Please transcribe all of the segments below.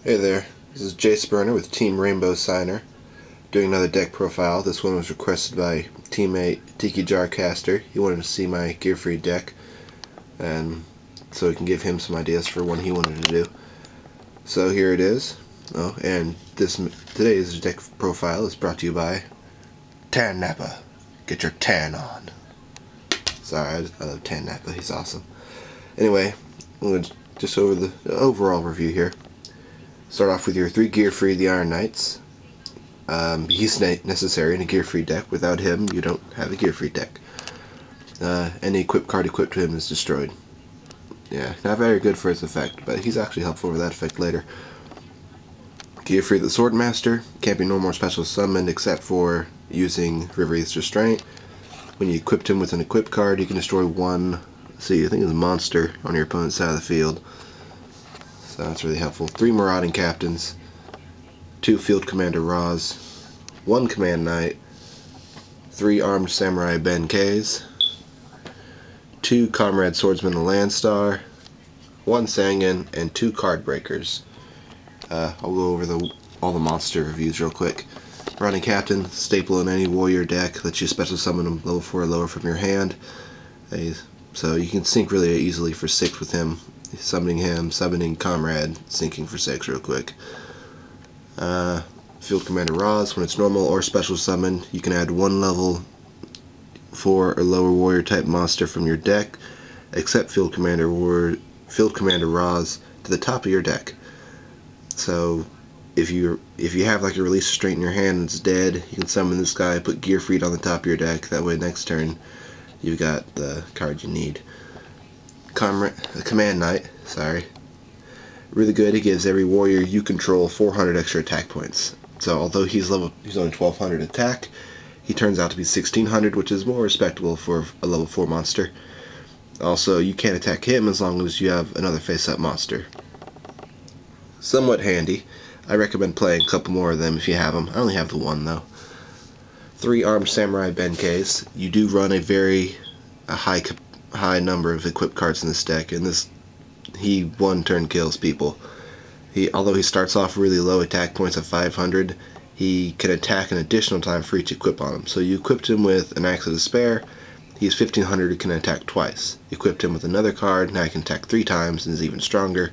Hey there, this is Jace with Team Rainbow Signer, doing another deck profile. This one was requested by teammate Tiki Jarcaster. He wanted to see my Gearfried deck, and so we can give him some ideas for one he wanted to do. So here it is. Oh, and today's deck profile is brought to you by Tan Nappa. Get your tan on. Sorry, I love Tan Nappa. He's awesome. Anyway, I'm going to just over the overall review here. Start off with your 3 Gearfried, the Iron Knights. He's necessary in a Gearfried deck. Without him, you don't have a Gearfried deck. Any equip card equipped to him is destroyed. Yeah, not very good for his effect, but he's actually helpful for that effect later. Gearfried the Swordmaster. Can't be normal or special summoned except for using River's Restraint. When you equipped him with an equip card, you can destroy one, I think it's a monster on your opponent's side of the field. So that's really helpful. 3 Marauding Captains, 2 Field Commander Raws, 1 Command Knight, 3 Armed Samurai Benkeis, 2 Comrade Swordsman and Landstar, 1 Sangan, and 2 Card Breakers. I'll go over all the monster reviews real quick. Marauding Captain, staple in any warrior deck, lets you special summon them level 4 or lower from your hand. So you can sync really easily for 6 with him. Summoning him, summoning Comrade, syncing for 6 real quick. Field Commander Raws, when it's normal or special summoned, you can add 1 level 4 or lower warrior type monster from your deck, except Field Commander Raws, to the top of your deck. So if you have like a Release Restraint in your hand and it's dead, you can summon this guy, put Gearfried on the top of your deck. That way next turn you've got the card you need. Command Knight, really good. He gives every warrior you control 400 extra attack points. So although he's only 1200 attack, he turns out to be 1600, which is more respectable for a level 4 monster. Also, you can't attack him as long as you have another face-up monster. Somewhat handy. I recommend playing a couple more of them if you have them. I only have the 1 though. 3 Armed Samurai Benkeis. You do run a high number of equipped cards in this deck, and he one turn kills people. Although he starts off really low attack points of 500, he can attack an additional time for each equip on him. So you equipped him with an Axe of Despair, he's 1500 and can attack twice. Equipped him with another card, now he can attack 3 times and is even stronger.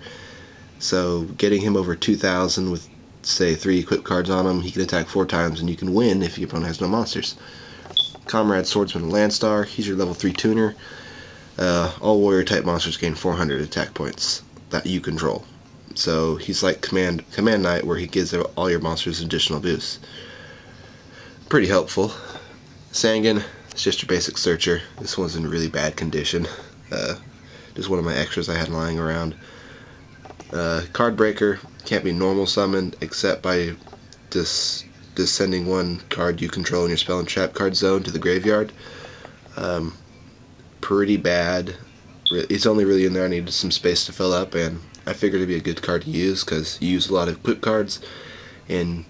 So getting him over 2000 with say 3 equipped cards on him, he can attack 4 times and you can win if your opponent has no monsters. Comrade Swordsman and Landstar, he's your level 3 tuner. All warrior type monsters gain 400 attack points that you control. So he's like Command Knight, where he gives all your monsters additional boosts. Pretty helpful. Sangan, it's just your basic searcher. This one's in really bad condition. Just one of my extras I had lying around. Card Breaker, can't be normal summoned except by just sending 1 card you control in your spell and trap card zone to the graveyard. Pretty bad. It's only really in there. I needed some space to fill up, and I figured it'd be a good card to use because you use a lot of equip cards, and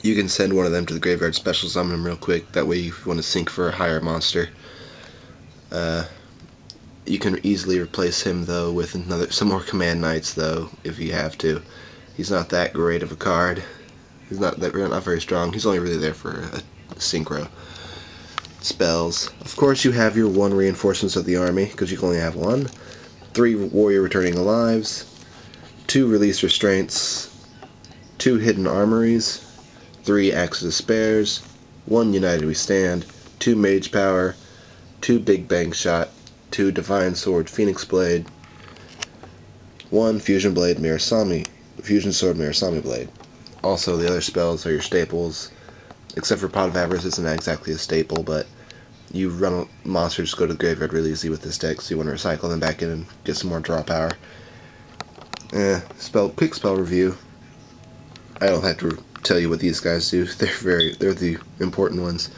you can send one of them to the graveyard, special summon them real quick. That way, if you want to sync for a higher monster, you can easily replace him though with some more Command Knights though, if you have to. He's not that great of a card. He's not very strong. He's only really there for a synchro. Spells. Of course you have your 1 Reinforcements of the Army, because you can only have 1. 3 Warrior Returning Lives. 2 Release Restraints. 2 Hidden Armories. 3 Axe of Despairs. 1 United We Stand. 2 Mage Power. 2 Big Bang Shot. 2 Divine Sword Phoenix Blade. 1 Fusion Sword Mirasami Blade. Also, the other spells are your staples. Except for Pot of Avarice, it's not exactly a staple, but you run monsters go to the graveyard really easy with this deck, so you want to recycle them back in and get some more draw power. Quick spell review. I don't have to tell you what these guys do. They're the important ones.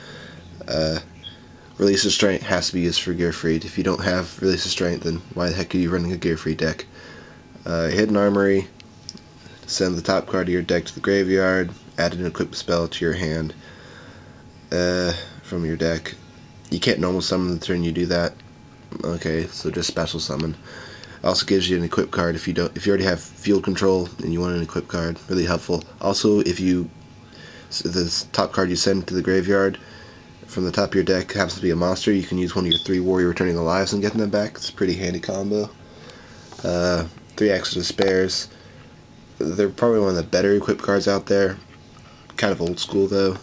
Release Restraint has to be used for Gearfried. If you don't have Release Restraint, then why the heck are you running a Gearfried deck? Hidden Armory. Send the top card of your deck to the graveyard. Add an equipped spell to your hand from your deck. You can't normal summon the turn you do that. Okay, so just special summon. Also gives you an equip card if you already have field control and you want an equip card. Really helpful. Also, if the top card you send to the graveyard from the top of your deck happens to be a monster, you can use one of your 3 warrior returning the lives and getting them back. It's a pretty handy combo. 3 Axes of Spares. They're probably one of the better equipped cards out there. Kind of old school though.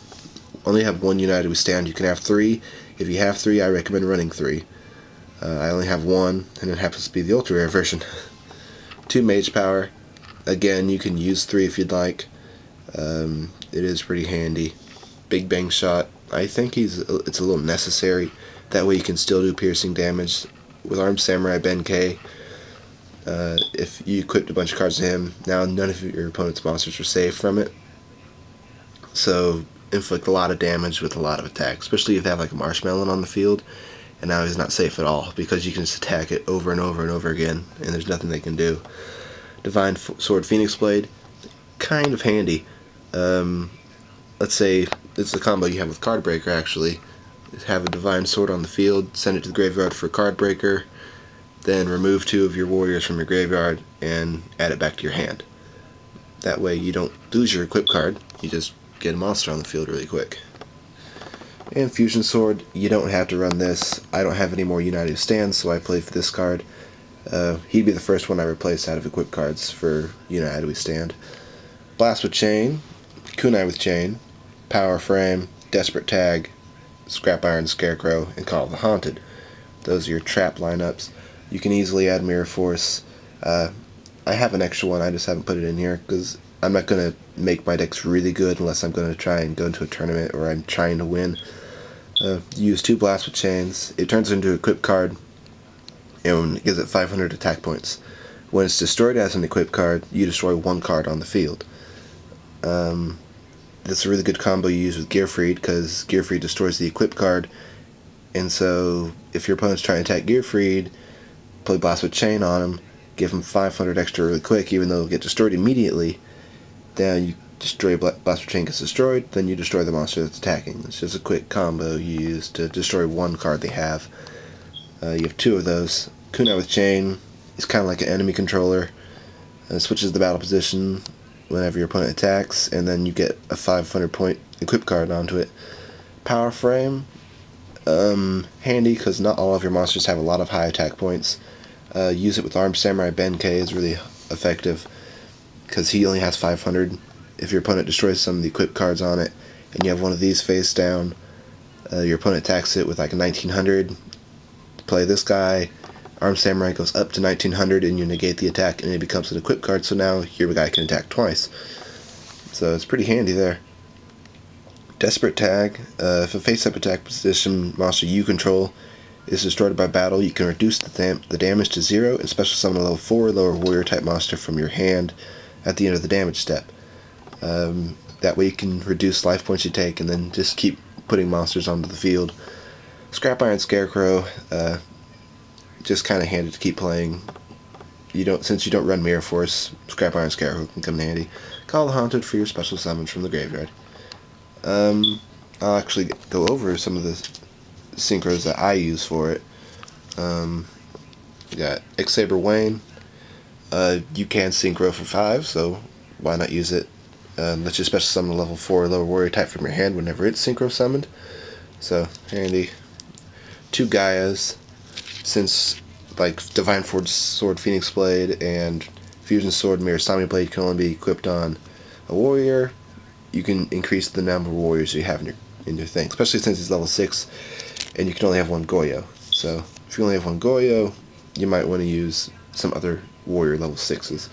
Only have 1 United We Stand. You can have 3. If you have 3, I recommend running 3. I only have 1, and it happens to be the ultra rare version. 2 Mage Power. Again, you can use 3 if you'd like. It is pretty handy. Big Bang Shot. I think it's a little necessary. That way you can still do piercing damage. With Armed Samurai Benkei, if you equipped a bunch of cards to him, now none of your opponent's monsters are safe from it. So inflict a lot of damage with a lot of attack, especially if they have like a Marshmallow on the field, and now he's not safe at all because you can just attack it over and over and over again, and there's nothing they can do. Divine Sword Phoenix Blade, kind of handy. Let's say it's the combo you have with Card Breaker actually. Have a Divine Sword on the field, send it to the graveyard for Card Breaker, then remove 2 of your warriors from your graveyard and add it back to your hand. That way you don't lose your equip card, you just get a monster on the field really quick. And Fusion Sword, you don't have to run this. I don't have any more United Stands, so I played for this card. He'd be the first one I replaced out of equip cards for United We Stand. Blast with Chain, Kunai with Chain, Power Frame, Desperate Tag, Scrap Iron Scarecrow, and Call of the Haunted. Those are your trap lineups. You can easily add Mirror Force. I have an extra one, I just haven't put it in here because I'm not going to make my decks really good unless I'm going to try and go into a tournament or I'm trying to win. Use 2 Blast with Chains. It turns into an equip card and gives it 500 attack points. When it's destroyed as an equip card, you destroy 1 card on the field. That's a really good combo you use with Gearfried because Gearfried destroys the equip card, and so if your opponent's trying to attack Gearfried, play Blast with Chain on him, give him 500 extra really quick even though it'll get destroyed immediately. Then you destroy Blast with Chain gets destroyed, then you destroy the monster that's attacking. It's just a quick combo you use to destroy 1 card they have. You have 2 of those. Kunai with Chain is kind of like an enemy controller. Switches the battle position whenever your opponent attacks, and then you get a 500 point equip card onto it. Power Frame, handy because not all of your monsters have a lot of high attack points. Use it with Armed Samurai Benkei is really effective because he only has 500. If your opponent destroys some of the equip cards on it and you have one of these face down, your opponent attacks it with like a 1900, play this guy, Armed Samurai goes up to 1900 and you negate the attack and it becomes an equip card, so now your guy can attack twice. So it's pretty handy there. Desperate Tag, if a face-up attack position monster you control is destroyed by battle, you can reduce the damage to 0 and special summon a level 4 lower warrior type monster from your hand at the end of the damage step. That way you can reduce life points you take and then just keep putting monsters onto the field. Scrap Iron Scarecrow, just kind of handy to keep playing. Since you don't run Mirror Force, Scrap Iron Scarecrow can come in handy. Call the Haunted for your special summons from the graveyard. I'll actually go over some of the synchros that I use for it. We got X-Saber Wayne. You can synchro for 5, so why not use it? Lets you special summon a level 4 lower warrior type from your hand whenever it's synchro summoned. So handy. 2 Gaias. Since like Divine Sword Phoenix Blade and Fusion Sword Mirasami Blade can only be equipped on a warrior, you can increase the number of warriors you have in your thing, especially since he's level 6 and you can only have 1 Goyo. So if you only have 1 Goyo, you might want to use some other warrior level 6s.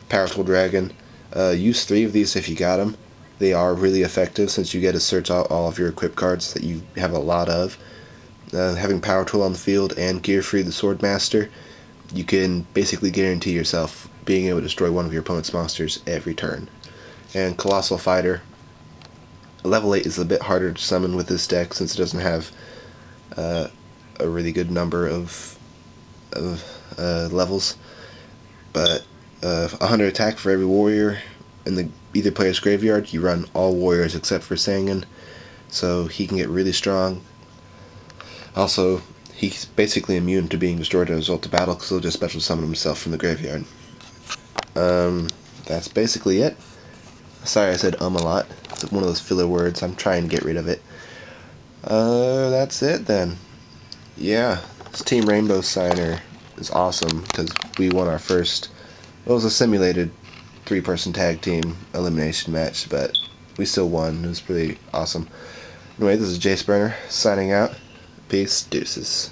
Powerful Dragon, use 3 of these if you got them. They are really effective since you get to search out all of your equip cards that you have a lot of. Having Power Tool on the field and Gearfried the Swordmaster, you can basically guarantee yourself being able to destroy one of your opponent's monsters every turn. And Colossal Fighter, level 8 is a bit harder to summon with this deck since it doesn't have a really good number of levels, but 100 attack for every warrior in either player's graveyard. You run all warriors except for Sangan, so he can get really strong. Also, he's basically immune to being destroyed as a result of battle because he'll just special summon himself from the graveyard. That's basically it. Sorry I said a lot. It's one of those filler words. I'm trying to get rid of it. That's it then. Yeah, this Team Rainbow Signer is awesome because we won our first, it was a simulated 3-person tag team elimination match, but we still won. It was pretty awesome. Anyway, this is Jace signing out. Peace, deuces.